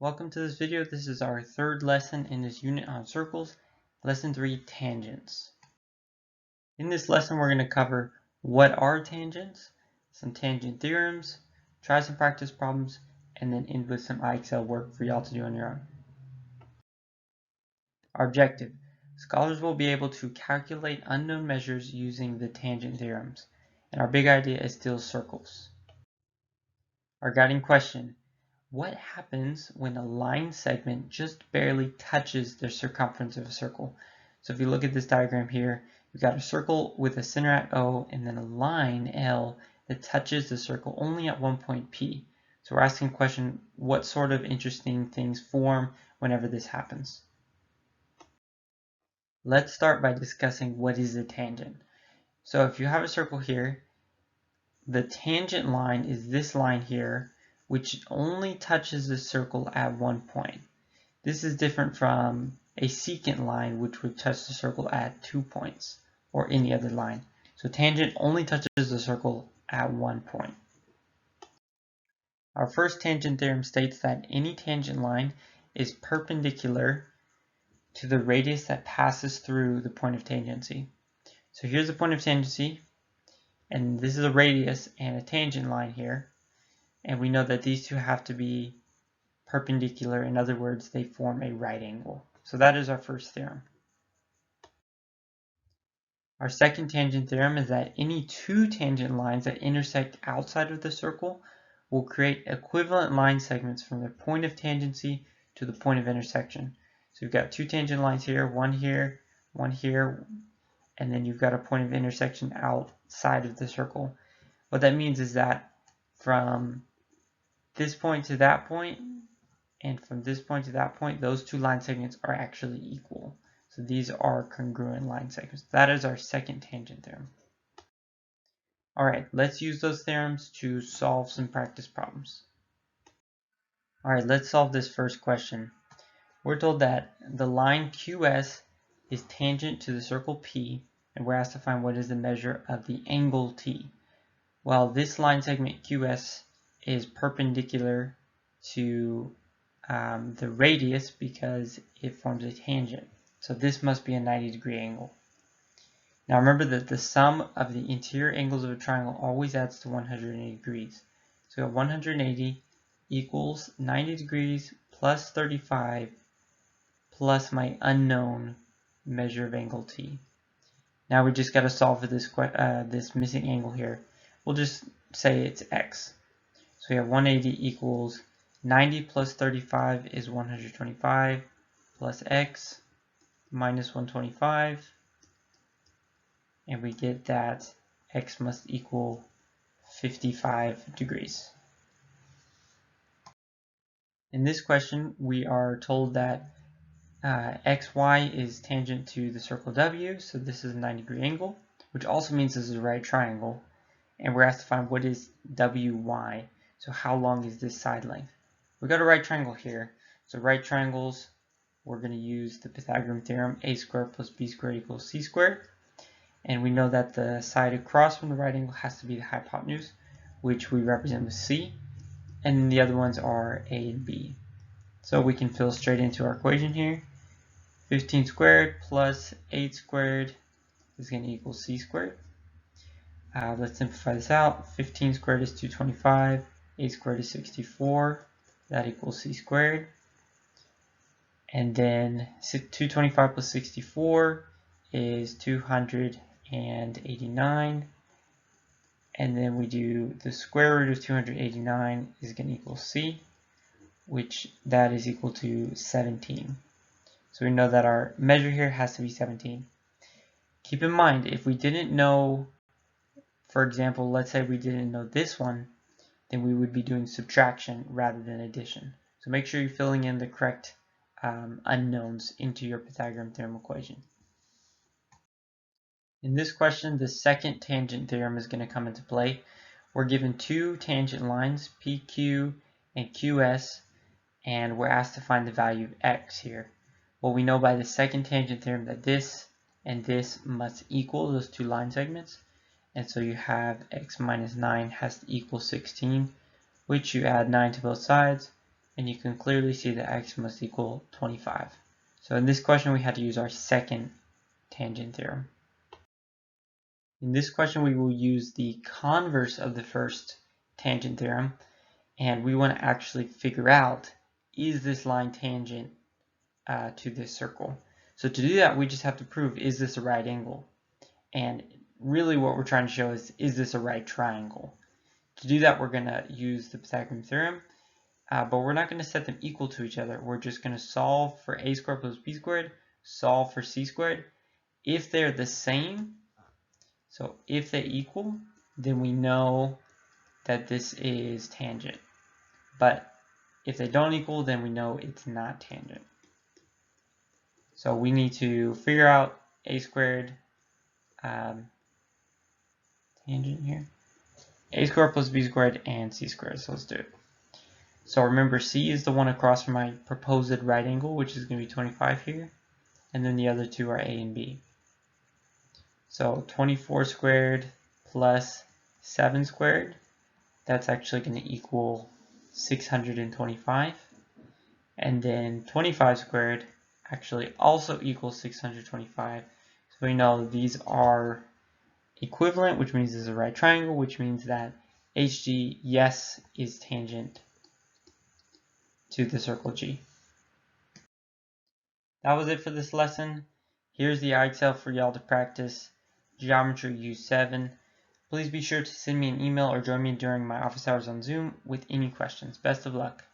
Welcome to this video. This is our third lesson in this unit on circles, lesson 3, tangents. In this lesson, we're going to cover what are tangents, some tangent theorems, try some practice problems, and then end with some IXL work for y'all to do on your own. Our objective: scholars will be able to calculate unknown measures using the tangent theorems, and our big idea is still circles. Our guiding question: what happens when a line segment just barely touches the circumference of a circle? So if you look at this diagram here, we've got a circle with a center at O and then a line L that touches the circle only at one point P. So we're asking the question, what sort of interesting things form whenever this happens? Let's start by discussing what is a tangent. So if you have a circle here, the tangent line is this line here, which only touches the circle at one point. This is different from a secant line, which would touch the circle at 2 points, or any other line. So tangent only touches the circle at one point. Our first tangent theorem states that any tangent line is perpendicular to the radius that passes through the point of tangency. So here's the point of tangency, and this is a radius and a tangent line here. And we know that these two have to be perpendicular. In other words, they form a right angle. So that is our first theorem. Our second tangent theorem is that any two tangent lines that intersect outside of the circle will create equivalent line segments from their point of tangency to the point of intersection. So you've got two tangent lines here, one here, and then you've got a point of intersection outside of the circle. What that means is that from this point to that point, and from this point to that point, those two line segments are actually equal. So these are congruent line segments. That is our second tangent theorem. All right, let's use those theorems to solve some practice problems. All right, let's solve this first question. We're told that the line QS is tangent to the circle P, and we're asked to find what is the measure of the angle T. Well, this line segment QS is perpendicular to the radius because it forms a tangent. So this must be a 90-degree angle. Now remember that the sum of the interior angles of a triangle always adds to 180 degrees. So we have 180 equals 90 degrees plus 35 plus my unknown measure of angle T. Now we just got to solve for this missing angle here. We'll just say it's X. So we have 180 equals 90 plus 35 is 125 plus X minus 125, and we get that X must equal 55 degrees. In this question, we are told that XY is tangent to the circle W, so this is a 90-degree angle, which also means this is a right triangle, and we're asked to find what is WY, so how long is this side length. We've got a right triangle here, so right triangles, we're going to use the Pythagorean theorem, a squared plus b squared equals c squared. And we know that the side across from the right angle has to be the hypotenuse, which we represent with c. And the other ones are a and b. So we can fill straight into our equation here. 15 squared plus 8 squared is going to equal c squared. Let's simplify this out. 15 squared is 225. 8 squared is 64. That equals c squared. And then 225 plus 64 is 289. And then we do the square root of 289 is going to equal c, which that is equal to 17. So we know that our measure here has to be 17. Keep in mind, if we didn't know, for example, let's say we didn't know this one, then we would be doing subtraction rather than addition. So make sure you're filling in the correct unknowns into your Pythagorean theorem equation. In this question, the second tangent theorem is going to come into play. We're given two tangent lines, PQ and QS, and we're asked to find the value of x here. Well, we know by the second tangent theorem that this and this must equal those two line segments. And so you have x minus 9 has to equal 16, which you add 9 to both sides, and you can clearly see that x must equal 25. So in this question we had to use our second tangent theorem. In this question we will use the converse of the first tangent theorem, and we want to actually figure out, is this line tangent to this circle? So to do that we just have to prove, is this a right angle? And really what we're trying to show is this a right triangle? To do that we're going to use the Pythagorean theorem, but we're not going to set them equal to each other. We're just going to solve for a squared plus b squared, solve for c squared. If they're the same, so if they equal, then we know that this is tangent. But if they don't equal, then we know it's not tangent. So we need to figure out a squared tangent here. A squared plus b squared and c squared. So let's do it. So remember, c is the one across from my proposed right angle, which is going to be 25 here. And then the other two are a and b. So 24 squared plus 7 squared, that's actually going to equal 625. And then 25 squared actually also equals 625. So we know these are equivalent, which means this is a right triangle, which means that HG, yes, is tangent to the circle G. That was it for this lesson. Here's the IXL for y'all to practice. Geometry U7. Please be sure to send me an email or join me during my office hours on Zoom with any questions. Best of luck.